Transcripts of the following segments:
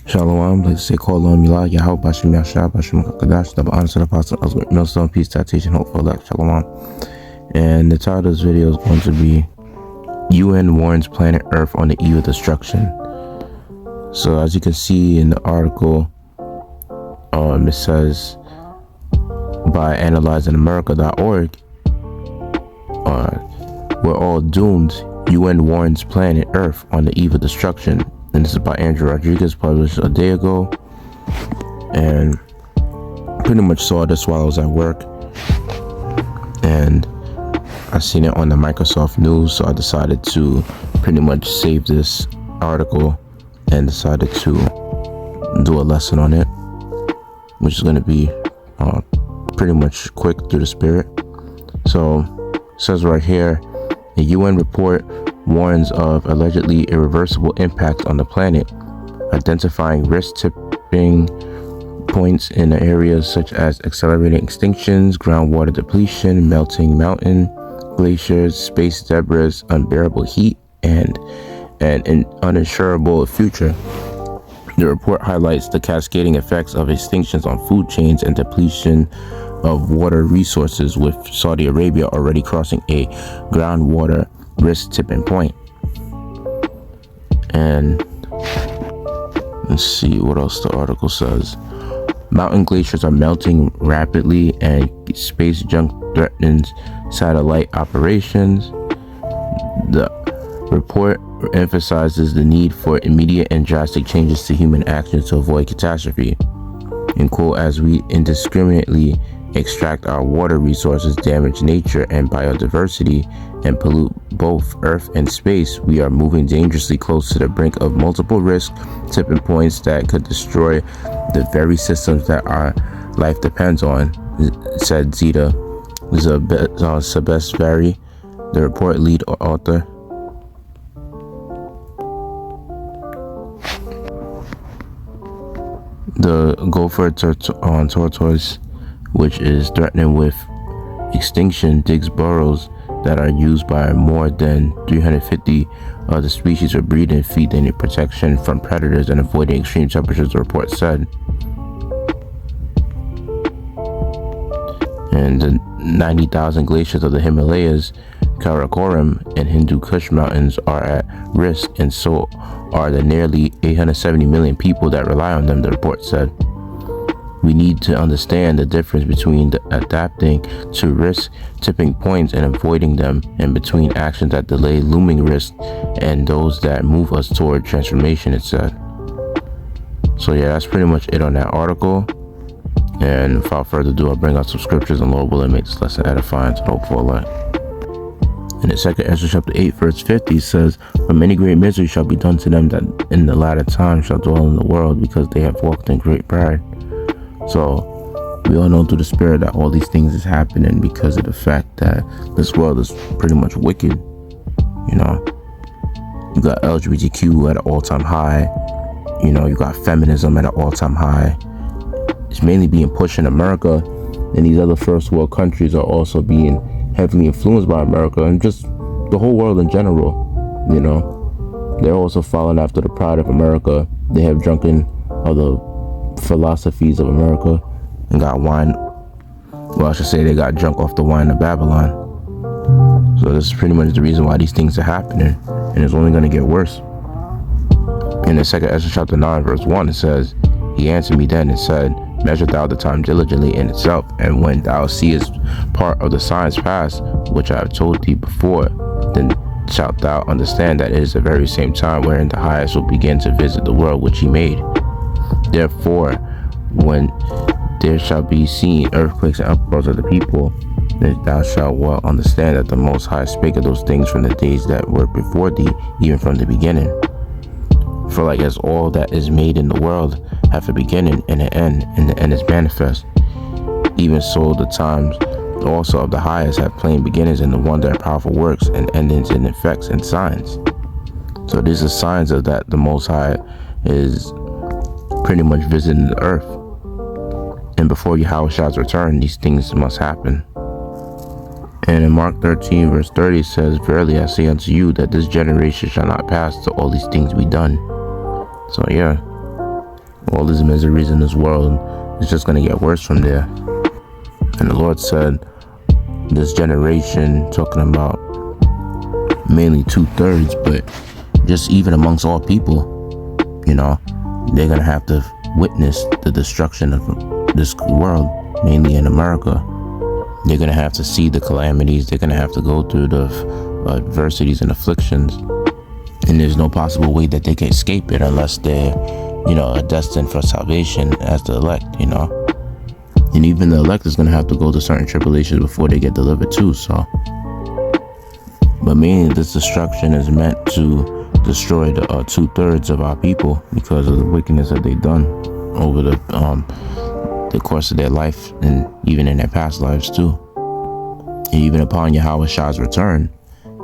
Shalom, like to say call on Milah, Yahweh, Bashim Yashar, Bashim Kakadash, double honor to the apostle, millstone, peace, citation, hope for elect, Shalom. And the title of this video is going to be UN warns planet Earth on the eve of destruction. So as you can see in the article, it says by analyzingamerica.org, we're all doomed. UN warns planet Earth on the eve of destruction. And this is by Andrew Rodriguez, published a day ago. And pretty much saw this while I was at work. And I seen it on the Microsoft News, so I decided to pretty much save this article and decided to do a lesson on it, which is going to be pretty much quick through the spirit. So it says right here, a UN report warns of allegedly irreversible impacts on the planet, identifying risk tipping points in areas such as accelerating extinctions, groundwater depletion, melting mountain glaciers, space debris, unbearable heat, and an uninsurable future. The report highlights the cascading effects of extinctions on food chains and depletion of water resources, with Saudi Arabia already crossing a groundwater risk tipping point. And let's see what else the article says. Mountain glaciers are melting rapidly and space junk threatens satellite operations. The report emphasizes the need for immediate and drastic changes to human actions to avoid catastrophe. And quote, as we indiscriminately extract our water resources, damage nature and biodiversity, and pollute both Earth and space, we are moving dangerously close to the brink of multiple risk tipping points that could destroy the very systems that our life depends on, said Zita Sebesvari, the report lead author. The gopher tortoise, which is threatened with extinction, digs burrows that are used by more than 350 other species for breeding, feeding, and protection from predators, and avoiding extreme temperatures, the report said. And the 90,000 glaciers of the Himalayas, Karakoram, and Hindu Kush mountains are at risk, and so are the nearly 870 million people that rely on them, the report said. We need to understand the difference between adapting to risk tipping points and avoiding them, and between actions that delay looming risk and those that move us toward transformation, it said. So yeah, that's pretty much it on that article. And without further ado, I'll bring out some scriptures, and Lord willing, make this lesson edifying to the hopeful light. In the second Ezra chapter 8 verse 50 says, for many great misery shall be done to them that in the latter time shall dwell in the world, because they have walked in great pride. So we all know through the spirit that all these things is happening because of the fact that this world is pretty much wicked. You know, you got LGBTQ at an all-time high. You know, you got feminism at an all-time high. It's mainly being pushed in America, and these other first world countries are also being heavily influenced by America, and just the whole world in general. You know, they're also following after the pride of America. They have drunken other philosophies of America and got wine. Well, I should say they got drunk off the wine of Babylon. So this is pretty much the reason why these things are happening, and it's only going to get worse. In the second Ezra chapter 9 verse 1, it says, he answered me then and said, measure thou the time diligently in itself, and when thou seest part of the signs pass, which I have told thee before, then shalt thou understand that it is the very same time wherein the highest will begin to visit the world which he made. Therefore, when there shall be seen earthquakes and uproars of the people, then thou shalt well understand that the Most High spake of those things from the days that were before thee, even from the beginning. For like as all that is made in the world hath a beginning and an end, and the end is manifest, even so the times also of the highest have plain beginnings in the wonder and powerful works, and endings in effects and signs. So these are signs of that the Most High is pretty much visiting the earth. And before Yahweh's return, these things must happen. And in Mark 13 verse 30 it says, verily I say unto you that this generation shall not pass till all these things be done. So yeah, All these miseries in this world is just going to get worse from there. And the Lord said, this generation, talking about mainly 2/3, but just even amongst all people, they're going to have to witness the destruction of this world, mainly in America. They're going to have to see the calamities. They're going to have to go through the adversities and afflictions. And there's no possible way that they can escape it unless they're, destined for salvation as the elect, And even the elect is going to have to go to certain tribulations before they get delivered too, so. But mainly this destruction is meant to destroy the 2/3 of our people because of the wickedness that they've done over the course of their life and even in their past lives too. And even upon Yahweh's return,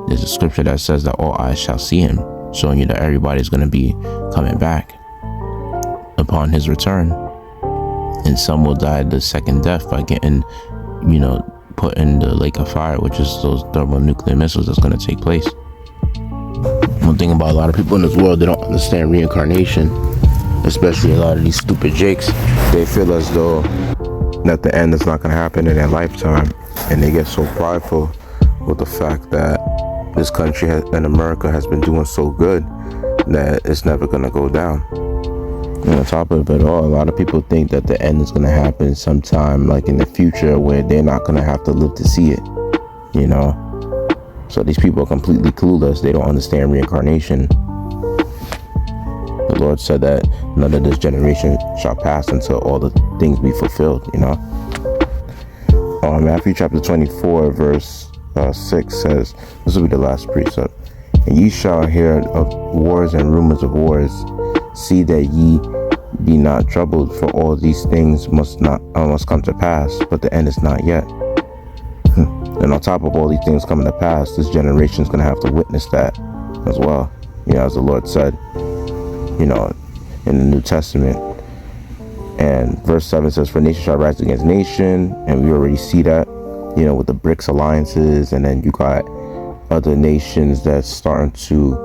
there's a scripture that says that all eyes shall see him, showing you that everybody's going to be coming back upon his return. And some will die the second death by getting, put in the lake of fire, which is those thermonuclear missiles that's going to take place. One thing about a lot of people in this world, they don't understand reincarnation, especially a lot of these stupid jakes. They feel as though that the end is not going to happen in their lifetime, and they get so prideful with the fact that this country and America has been doing so good that it's never going to go down. And on top of it all, a lot of people think that the end is going to happen sometime like in the future where they're not going to have to live to see it, So these people are completely clueless. They don't understand reincarnation. The Lord said that none of this generation shall pass until all the things be fulfilled, Matthew chapter 24, verse 6 says, this will be the last precept. And ye shall hear of wars and rumors of wars. See that ye be not troubled, for all these things must come to pass, but the end is not yet. And on top of all these things coming to pass, this generation is going to have to witness that as well. As the Lord said, in the New Testament. And verse 7 says, for nation shall rise against nation. And we already see that, with the BRICS alliances. And then you got other nations that's starting to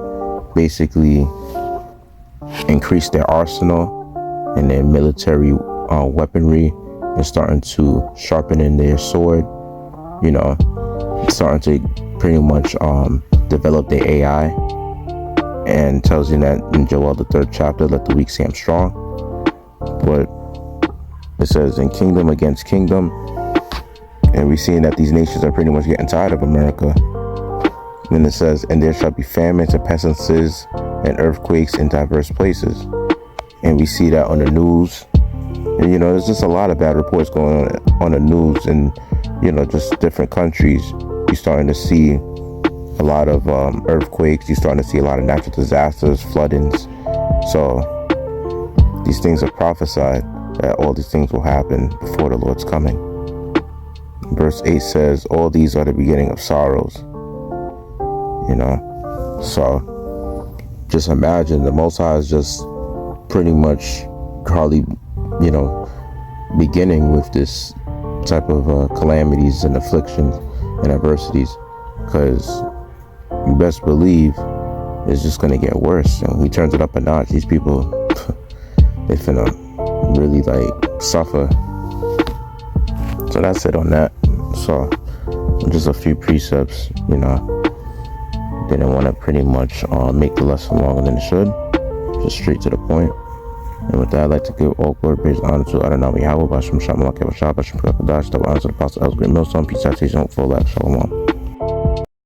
basically increase their arsenal and their military weaponry. They're starting to sharpen in their sword, starting to pretty much develop their AI, and tells you that in Joel the 3rd chapter, let the weak say I'm strong. But it says in kingdom against kingdom, and we're seeing that these nations are pretty much getting tired of America. Then it says, and there shall be famines and pestilences and earthquakes in diverse places. And we see that on the news. And there's just a lot of bad reports going on the news, and just different countries. You're starting to see a lot of earthquakes. You're starting to see a lot of natural disasters, floodings. So these things are prophesied that all these things will happen before the Lord's coming. Verse 8 says, all these are the beginning of sorrows. So just imagine the Most High is just pretty much hardly, beginning with this type of calamities and afflictions and adversities, because you best believe it's just going to get worse. And when he turns it up a notch, these people, they finna really suffer. So that's it on that. So just a few precepts, didn't want to pretty much make the lesson longer than it should, just straight to the point. And with that, I'd like to give all glory, praise, honor to Adonai Yahweh, Bashem Shamalak Yavashah, Bashem Kakadash, double honor to the Apostle Els Great Millstone, peace, citation, full life, Shalom.